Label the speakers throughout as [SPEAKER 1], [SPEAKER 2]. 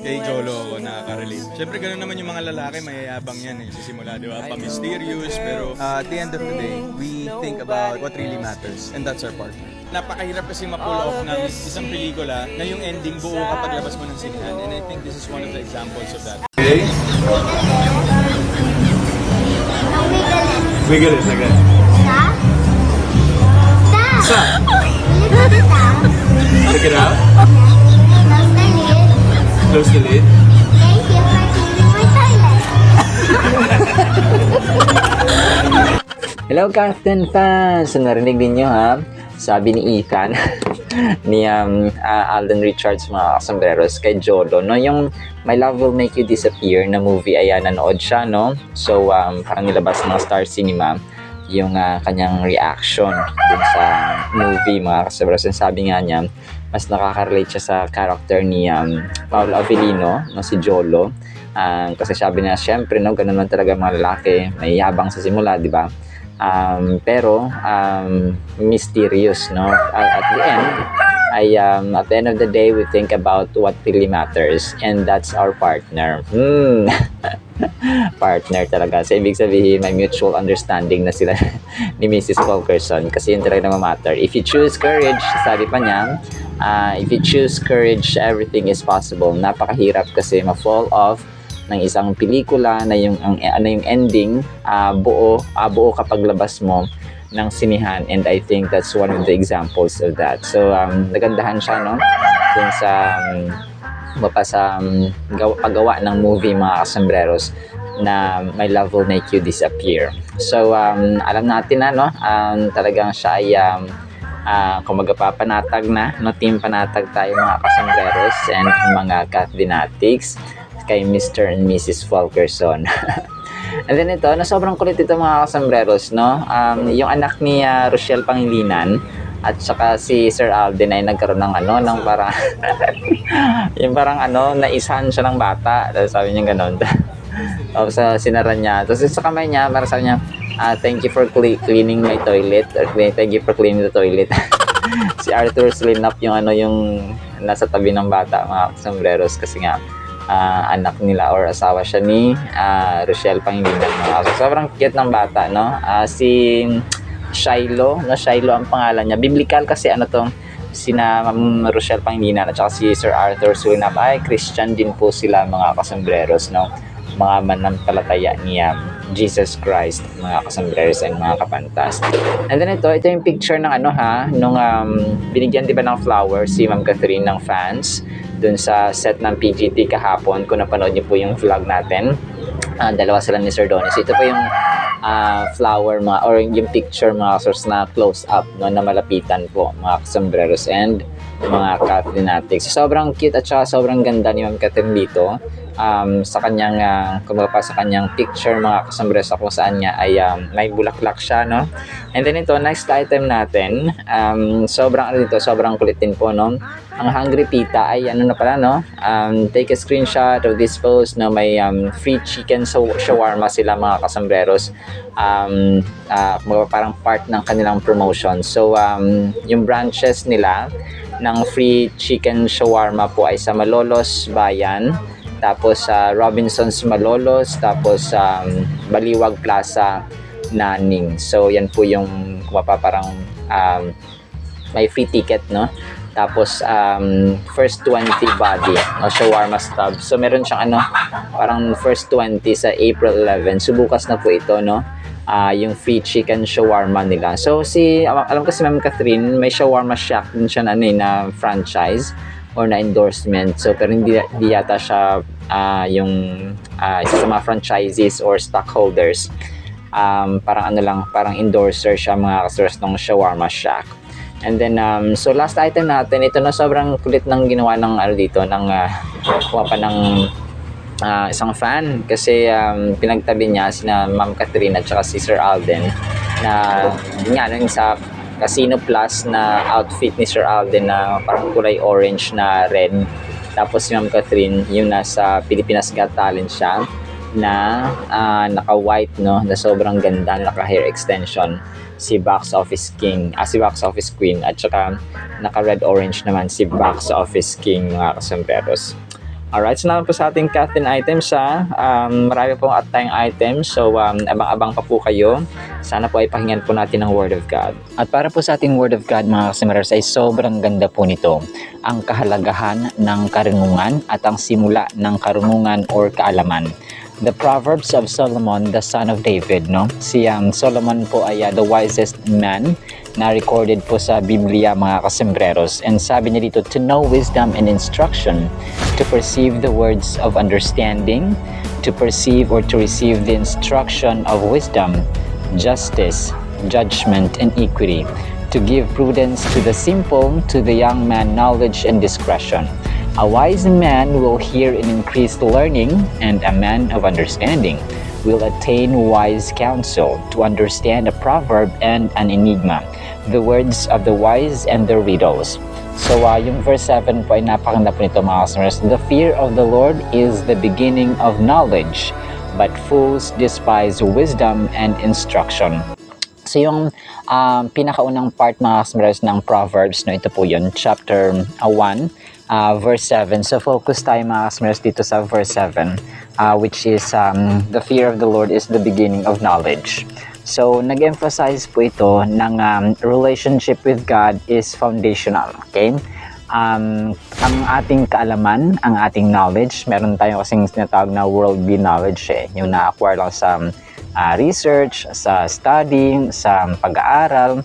[SPEAKER 1] kay Jolo ako nakaka-relate. Siyempre, gano'n naman yung mga lalaki, mayayabang yan eh. Sa simula, di ba? Pa-mysterious, pero at the end of the day, we think about what really matters, and that's our partner. Napakahirap kasi ma-pull off ng isang pelikula na yung ending buo kapag labas mo ng sinihan, and I think this is one of the examples of that. Okay? Wiggle it again.
[SPEAKER 2] Stop. Stop.
[SPEAKER 1] Stop.
[SPEAKER 2] Stop.
[SPEAKER 1] Check it out.
[SPEAKER 2] Close the lid.
[SPEAKER 1] Close the lid.
[SPEAKER 2] Thank you for cleaning my toilet.
[SPEAKER 3] Hello, Captain fans! So, narinig ninyo ha? Sabi ni Ethan, ni Alden Richards, mga kasombreros, kay Jolo, no? Yung My Love Will Make You Disappear na movie, ayan, nanood siya, no? So, parang nilabas ng Star Cinema yung kanyang reaction dun sa movie, mga kasombreros. Sabi nga niya, mas nakaka-relate siya sa character ni Paolo Avellino, no? Si Jolo. Kasi sabi niya, syempre, no? Ganun man talaga mga lalaki, may yabang sa simula, di ba? Pero mysterious, no? At the end of the day, we think about what really matters, and that's our partner. Partner talaga. So, ibig sabihin, may mutual understanding na sila ni Mrs. Fulkerson, kasi yun talaga naman matter. If you choose courage, sabi pa niya, if you choose courage, everything is possible. Napakahirap kasi ma-fall off ng isang pelikula na yung ending buo kapag labas mo ng sinihan, and I think that's one of the examples of that. So nagandahan siya, no, dun sa paggawa ng movie, mga kasombreros, na My Love Will Make You Disappear. So alam natin na, no, talagang siya ay kumaga papanatag na, no, team panatag tayo, mga kasombreros and mga Catdinatics, kay Mr. and Mrs. Fulkerson. And then ito, na sobrang kulit ito, mga kasombreros, no? Yung anak ni Rochelle Pangilinan at saka si Sir Alden ay nagkaroon ng ng parang yung parang naisahan siya ng bata. Tapos sabi niya gano'n. Tapos sinaran niya. Tapos sa kamay niya, parang sabi niya, thank you for cleaning my toilet. Or thank you for cleaning the toilet. Si Arthur Slinap yung yung nasa tabi ng bata, mga kasombreros, kasi nga anak nila or asawa siya ni Rochelle Pangilinan. So, sobrang cute ng bata, no? Si Shiloh, no? Shiloh ang pangalan niya. Biblical kasi sina Rochelle Pangilinan at saka si Sir Arthur Sulinap ay Christian din po sila, mga kasombreros, no? Mga manampalataya ni Jesus Christ, mga kasombreros and mga kapantas. And then ito yung picture ng nung binigyan diba ng flowers si Ma'am Catherine ng fans dun sa set ng PGT kahapon. Kung napanood niyo po yung vlog natin, dalawa sila ni Sir Donis. Ito po yung flower, or yung picture, mga source na close up, no, na malapitan po, mga kasombreros and mga Catdinatics. Sobrang cute at saka sobrang ganda ni Ma'am Catherine dito sa kanyang sa kanyang picture, mga kasombreros, kung saan niya ay may bulaklak siya, no? And then ito, next item natin, sobrang kulit din po, no? Ang Hungry Pita ay na pala, no? Take a screenshot of this post, no? May free chicken shawarma sila, mga kasombreros, parang part ng kanilang promotion. So yung branches nila ng free chicken shawarma po ay sa Malolos Bayan, tapos sa Robinsons Malolos, tapos Baliwag Plaza, Naning. So yan po yung parang may free ticket, no? Tapos first 20 body, no, shawarma stub. So meron siyang parang first 20 sa April 11. So bukas na po ito, no? Yung free chicken shawarma nila. So alam ko si Ma'am Catherine, may shawarma shack din siya na franchise or na endorsement. So pero hindi yata siya yung isa sa mga franchisees or stockholders. Parang endorser siya, mga kasers, ng shawarma shack. And then so last item natin, ito na sobrang kulit ng ginawa ng dito ng isang fan, kasi pinagtabi niya sina Ma'am Catherine at saka si Sir Alden na sa Casino Plus na outfit ni Sir Alden na parang kulay orange na red. Tapos si Ma'am Catherine yung nasa Pilipinas Got Talent siya na naka-white, no, na sobrang ganda, naka-hair extension si Box Office King, si Box Office Queen, at saka naka-red orange naman si Box Office King, mga kasamperos. Alright, so naman po sa ating Catherine items ha. Marami pong at tayong items. So, abang-abang pa po kayo. Sana po ay pakinggan po natin ang Word of God. At para po sa ating Word of God mga kasimilers ay sobrang ganda po nito. Ang kahalagahan ng karunungan at ang simula ng karunungan or kaalaman. The Proverbs of Solomon, the son of David, no? Si Solomon po ay the wisest man na recorded po sa Biblia mga kasembreros. And sabi niya dito, to know wisdom and instruction, to perceive the words of understanding, to perceive or to receive the instruction of wisdom, justice, judgment, and equity, to give prudence to the simple, to the young man knowledge and discretion. A wise man will hear and increase learning, and a man of understanding will attain wise counsel, to understand a proverb and an enigma, the words of the wise and their riddles. So yung verse 7 po ay napakaganda po nito mga listeners. The fear of the Lord is the beginning of knowledge, but fools despise wisdom and instruction. So yung pinakaunang part mga listeners ng Proverbs, no, ito po yun, chapter 1, verse 7. So focus tayo mga listeners dito sa verse 7, which is the fear of the Lord is the beginning of knowledge. So, nag-emphasize po ito ng relationship with God is foundational. Okay? Ang ating kaalaman, ang ating knowledge, meron tayo kasing tinatawag na worldly knowledge yung na-acquire lang sa research, sa studying, sa pag-aaral,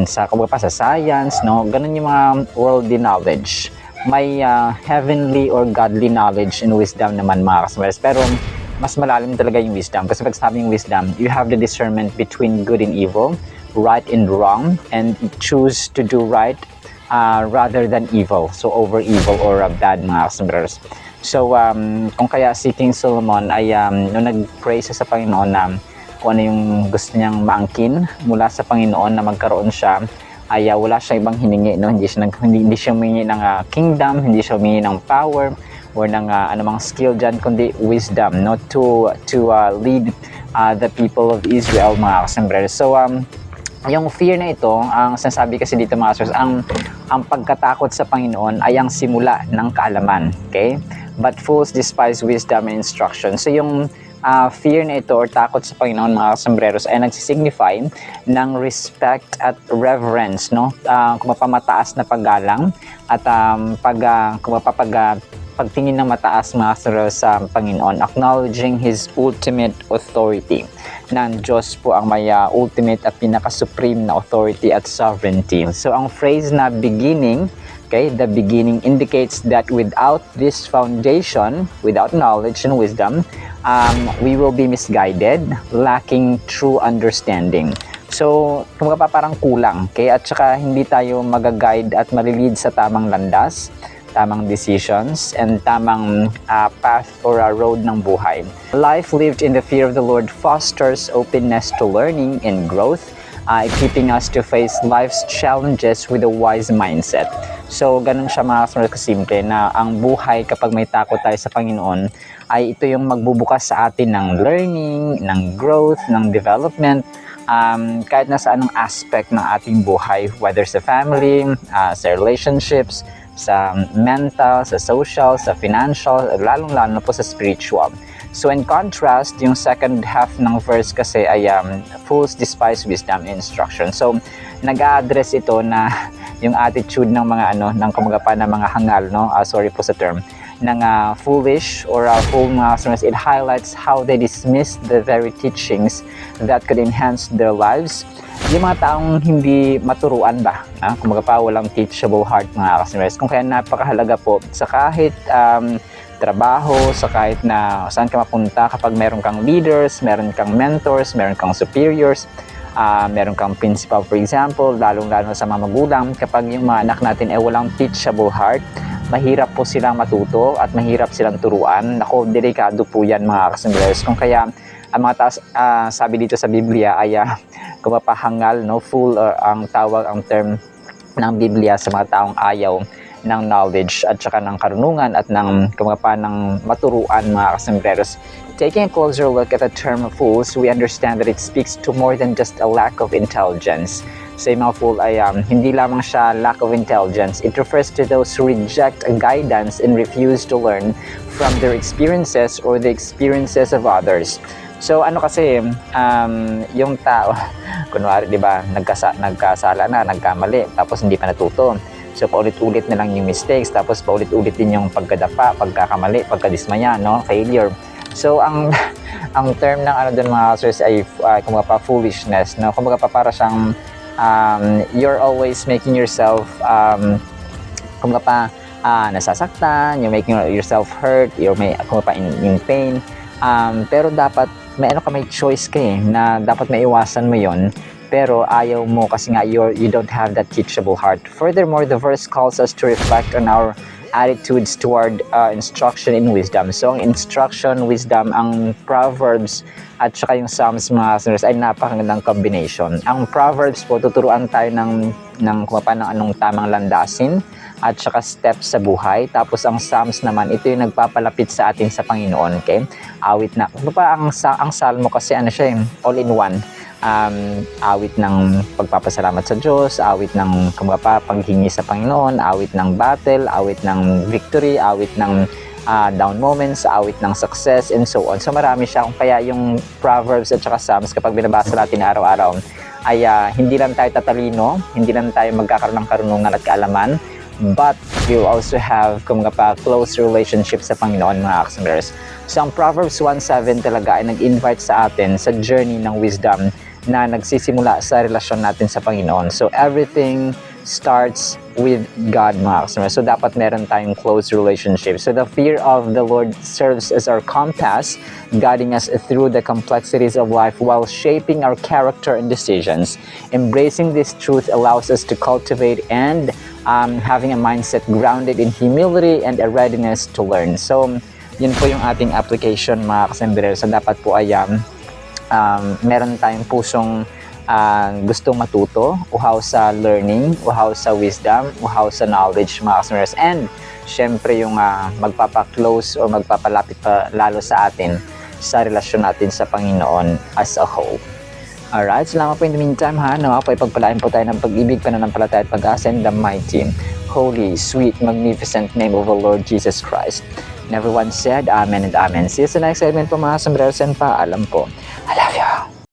[SPEAKER 3] sa sa science, no? Ganun yung mga worldly knowledge. May heavenly or godly knowledge and wisdom naman mga kasamaras. Pero mas malalim talaga yung wisdom. Kasi pag sabing wisdom, you have the discernment between good and evil, right and wrong, and choose to do right rather than evil. So over evil or bad mga kasamaras. So kung kaya si King Solomon ay nung nag-pray sa Panginoon na kung ano yung gusto niyang maangkin mula sa Panginoon na magkaroon siya, ay wala siyang ibang hiningi, no? Hindi siya humingi ng kingdom, hindi siya humingi ng power or ng anumang skill dyan, kundi wisdom, no? To lead the people of Israel mga kasembreros. So yung fear na ito, ang sinasabi kasi dito mga kasembreros, ang pagkatakot sa Panginoon ay ang simula ng kaalaman. Okay? But fools despise wisdom and instruction. So yung fear na ito or takot sa Panginoon mga kasembreros ay nagsisignify ng respect at reverence, no? Kumapamataas na paggalang at pagtingin ng mataas mga kasembreros sa Panginoon, acknowledging His ultimate authority. Ng Diyos po ang may ultimate at pinaka-supreme na authority at sovereignty. So ang phrase na beginning, okay, the beginning indicates that without this foundation, without knowledge and wisdom, we will be misguided, lacking true understanding. So, kumbaga parang kulang, okay? At saka hindi tayo mag-guide at malilid sa tamang landas, tamang decisions, and tamang path or road ng buhay. Life lived in the fear of the Lord fosters openness to learning and growth, equipping us to face life's challenges with a wise mindset. So, ganun siya mga kasimple na ang buhay kapag may takot tayo sa Panginoon ay ito yung magbubukas sa atin ng learning, ng growth, ng development, kahit na sa anong aspect ng ating buhay, whether sa family, sa relationships, sa mental, sa social, sa financial, lalong-lalo na po sa spiritual. So in contrast, yung second half ng verse kasi ay fools despise wisdom and instruction. So nag-a-address ito na yung attitude ng mga ng kumagapa ng mga hangal, no? Sorry po sa term, ng foolish or fool mga listeners. It highlights how they dismiss the very teachings that could enhance their lives. Yung mga taong hindi maturuan ba? Kumbaga pa, walang teachable heart mga listeners. Kung kaya napakahalaga po sa kahit trabaho, sa kahit na saan ka mapunta, kapag meron kang leaders, meron kang mentors, meron kang superiors, meron kang principal for example, lalong-lalo sa mga magulang, kapag yung mga anak natin ay walang teachable heart, mahirap po silang matuto at mahirap silang turuan. Nako, delikado po yan mga kasimilers. Kung kaya ang mga taas, sabi dito sa Biblia ay kumapahangal, no? Fool ang tawag, ang term ng Biblia sa mga taong ayaw ng knowledge at saka ng karunungan at ng kumapa ng maturuan mga kasimilers. Taking a closer look at the term fools, we understand that it speaks to more than just a lack of intelligence. sa mga fool ay hindi lamang siya lack of intelligence. It refers to those who reject guidance and refuse to learn from their experiences or the experiences of others. So ano kasi, yung tao, kunwari, di ba, nagkasala na, nagkamali, tapos hindi pa natuto. So paulit-ulit na lang yung mistakes, tapos paulit-ulit din yung pagkadapa, pagkakamali, pagkadismaya, no? Failure. So ang term ng ano doon mga kasers ay kumbaga pa foolishness, no? Kumbaga pa para siyang you're always making yourself kumbaga pa nasasaktan, you're making yourself hurt, you're kumbaga pa in pain. Pero dapat may choice ka na dapat maiwasan mo yon, pero ayaw mo kasi nga you don't have that teachable heart. Furthermore, the verse calls us to reflect on our attitudes toward instruction in wisdom. So, ang instruction, wisdom, ang Proverbs at saka yung Psalms mga listeners ay napakagandang combination. Ang Proverbs po, tuturuan tayo ng anong tamang landasin at saka steps sa buhay. Tapos ang Psalms naman, ito yung nagpapalapit sa atin sa Panginoon. Okay? Awit na. Ang Salmo kasi siya all in one. Awit ng pagpapasalamat sa Diyos, awit ng paghingi sa Panginoon, awit ng battle, awit ng victory, awit ng down moments, awit ng success, and so on. So marami siya. Kaya yung Proverbs at saka Psalms, kapag binabasa natin araw-araw, ay hindi lang tayo tatalino, hindi lang tayo magkakaroon ng karunungan at kaalaman, but you also have close relationship sa Panginoon mga kasambers. So ang Proverbs 1:7 talaga ay nag-invite sa atin sa journey ng wisdom na nagsisimula sa relasyon natin sa Panginoon. So everything starts with God mga kasambers. So dapat meron tayong close relationship. So the fear of the Lord serves as our compass, guiding us through the complexities of life while shaping our character and decisions. Embracing this truth allows us to cultivate and having a mindset grounded in humility and a readiness to learn. So, yun po yung ating application mga kasambirero. So, dapat po ay meron tayong pusong gustong matuto, uhaw sa learning, uhaw sa wisdom, uhaw sa knowledge mga kasambirero. And, syempre yung magpapa-close or magpapalapit pa lalo sa atin sa relasyon natin sa Panginoon as a whole. Alright, salamat po in the meantime nawa po ipagpalain po tayo ng pag-ibig, pananampalataya at pag-asa in the mighty, holy, sweet, magnificent name of the Lord Jesus Christ. And everyone said, Amen and Amen. See you sa next segment po mga sombreros and paalam po. I love you.